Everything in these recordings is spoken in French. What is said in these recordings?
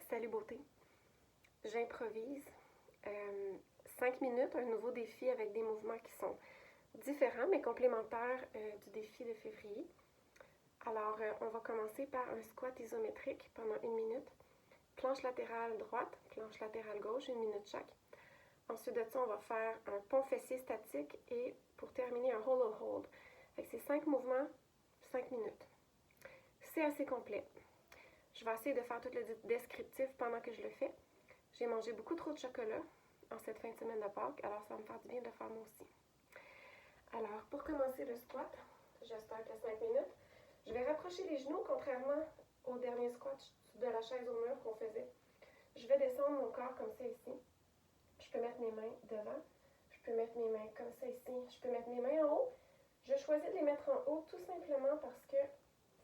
Salut beauté, j'improvise 5 minutes, un nouveau défi avec des mouvements qui sont différents mais complémentaires du défi de février. Alors on va commencer par un squat isométrique pendant 1 minute, planche latérale droite, planche latérale gauche, 1 minute chaque. Ensuite de ça, on va faire un pont fessier statique et pour terminer un hollow hold. Avec ces 5 mouvements, 5 minutes. C'est assez complet. Je vais essayer de faire tout le descriptif pendant que je le fais. J'ai mangé beaucoup trop de chocolat en cette fin de semaine de Pâques, alors ça va me faire du bien de le faire moi aussi. Alors, pour commencer le squat, je start à 5 minutes. Je vais rapprocher les genoux, contrairement au dernier squat de la chaise au mur qu'on faisait. Je vais descendre mon corps comme ça ici. Je peux mettre mes mains devant. Je peux mettre mes mains comme ça ici. Je peux mettre mes mains en haut. Je choisis de les mettre en haut tout simplement parce que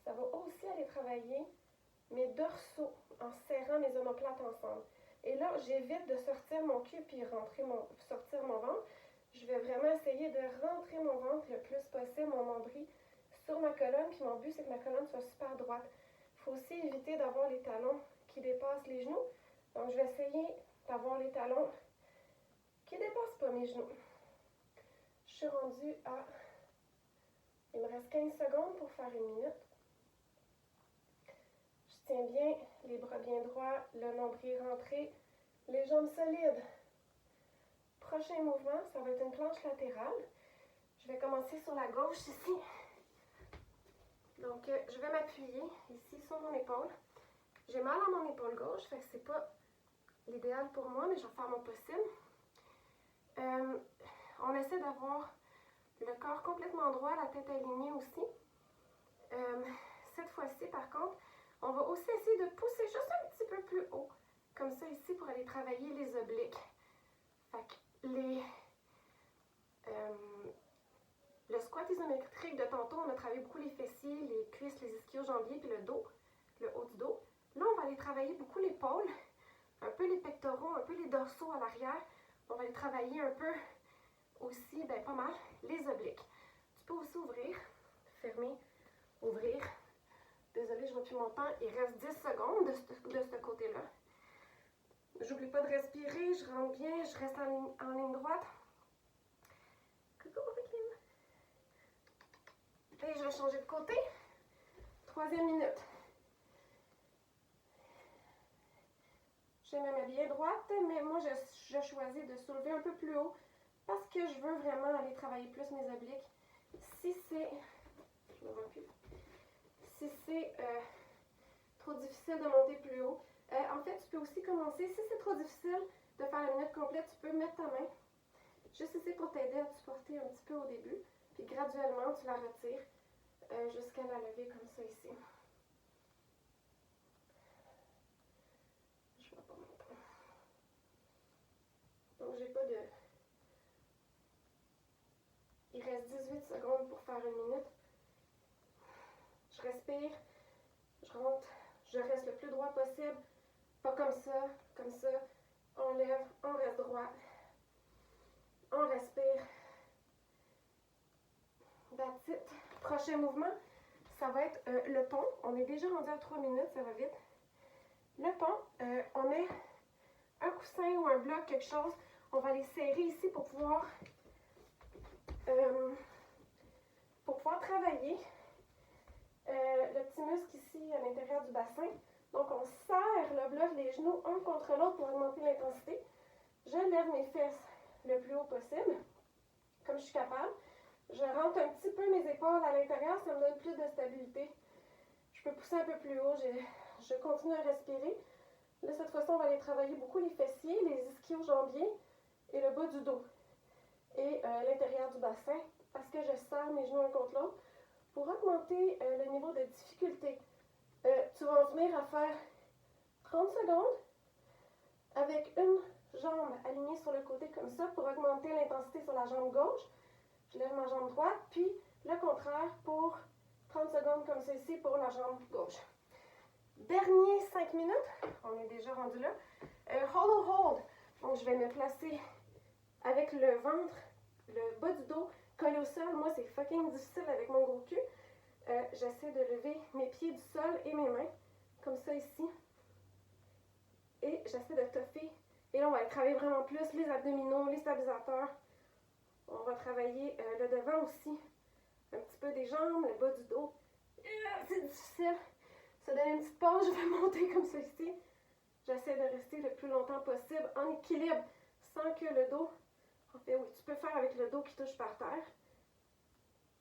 ça va aussi aller travailler mes dorsaux en serrant mes omoplates ensemble. Et là, j'évite de sortir mon cul puis sortir mon ventre. Je vais vraiment essayer de rentrer mon ventre le plus possible, mon nombril, sur ma colonne. Puis mon but, c'est que ma colonne soit super droite. Il faut aussi éviter d'avoir les talons qui dépassent les genoux. Donc, je vais essayer d'avoir les talons qui ne dépassent pas mes genoux. Je suis rendue à... Il me reste 15 secondes pour faire 1 minute. Je tiens bien, les bras bien droits, le nombril rentré, les jambes solides. Prochain mouvement, ça va être une planche latérale. Je vais commencer sur la gauche ici. Donc, je vais m'appuyer ici sur mon épaule. J'ai mal à mon épaule gauche, fait que c'est pas l'idéal pour moi, mais je vais faire mon possible. On essaie d'avoir le corps complètement droit, la tête alignée aussi. Cette fois-ci, par contre, on va aussi essayer de pousser juste un petit peu plus haut, comme ça ici, pour aller travailler les obliques. Fait que le squat isométrique de tantôt, on a travaillé beaucoup les fessiers, les cuisses, les ischio-jambiers, puis le dos, le haut du dos. Là, on va aller travailler beaucoup l'épaule, un peu les pectoraux, un peu les dorsaux à l'arrière. On va aller travailler un peu aussi, pas mal, les obliques. Tu peux aussi ouvrir, fermer, ouvrir. Désolée, je ne vois plus mon temps. Il reste 10 secondes de ce côté-là. J'oublie pas de respirer, je rentre bien, je reste en ligne droite. Coucou, Vicline. Et je vais changer de côté. 3e minute. J'ai ma main bien droite, mais moi, je choisis de soulever un peu plus haut parce que je veux vraiment aller travailler plus mes obliques. Si c'est... Je me vois plus. Si c'est trop difficile de monter plus haut, en fait, tu peux aussi commencer, si c'est trop difficile de faire la minute complète, tu peux mettre ta main juste ici pour t'aider à te supporter un petit peu au début, puis graduellement, tu la retires jusqu'à la lever comme ça ici. Je vois pas mon temps. Donc, j'ai pas de... Il reste 18 secondes pour faire 1 minute. Je respire, je rentre, je reste le plus droit possible. Pas comme ça, on lève, on reste droit. On respire. That's it. Prochain mouvement, ça va être le pont. On est déjà rendu à 3 minutes, ça va vite. Le pont, on met un coussin ou un bloc, quelque chose. On va les serrer ici pour pouvoir travailler le petit muscle ici à l'intérieur du bassin. Donc, on serre le bloc, les genoux un contre l'autre pour augmenter l'intensité. Je lève mes fesses le plus haut possible, comme je suis capable. Je rentre un petit peu mes épaules à l'intérieur, ça me donne plus de stabilité. Je peux pousser un peu plus haut, je continue à respirer. Là, cette fois-ci, on va aller travailler beaucoup les fessiers, les ischio-jambiers et le bas du dos. Et l'intérieur du bassin, parce que je serre mes genoux un contre l'autre pour augmenter le niveau de difficulté. Tu vas en venir à faire 30 secondes avec une jambe alignée sur le côté comme ça pour augmenter l'intensité sur la jambe gauche. Je lève ma jambe droite, puis le contraire pour 30 secondes comme ceci pour la jambe gauche. Dernier 5 minutes, on est déjà rendu là. Hollow hold. Donc, je vais me placer avec le ventre, le bas du dos collé au sol. Moi, c'est fucking difficile avec mon gros cul. J'essaie de lever mes pieds du sol et mes mains, comme ça ici. Et j'essaie de toffer. Et là, on va aller travailler vraiment plus les abdominaux, les stabilisateurs. On va travailler le devant aussi. Un petit peu des jambes, le bas du dos. C'est difficile. Se donner une petite pause, je vais monter comme ça ici. J'essaie de rester le plus longtemps possible en équilibre sans que le dos... En fait, oui, tu peux faire avec le dos qui touche par terre.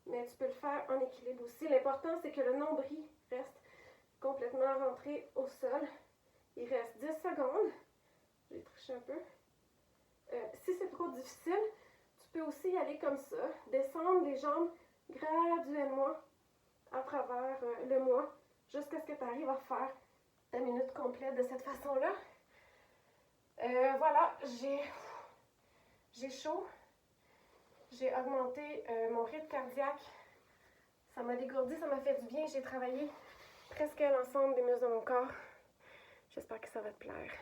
Mais tu peux le faire en équilibre aussi. L'important, c'est que le nombril reste complètement rentré au sol. Il reste 10 secondes. Je vais tricher un peu. Si c'est trop difficile, tu peux aussi y aller comme ça. Descendre les jambes graduellement à travers le mois jusqu'à ce que tu arrives à faire ta minute complète de cette façon-là. Voilà, j'ai chaud. J'ai augmenté mon rythme cardiaque. Ça m'a dégourdi, ça m'a fait du bien. J'ai travaillé presque l'ensemble des muscles de mon corps. J'espère que ça va te plaire.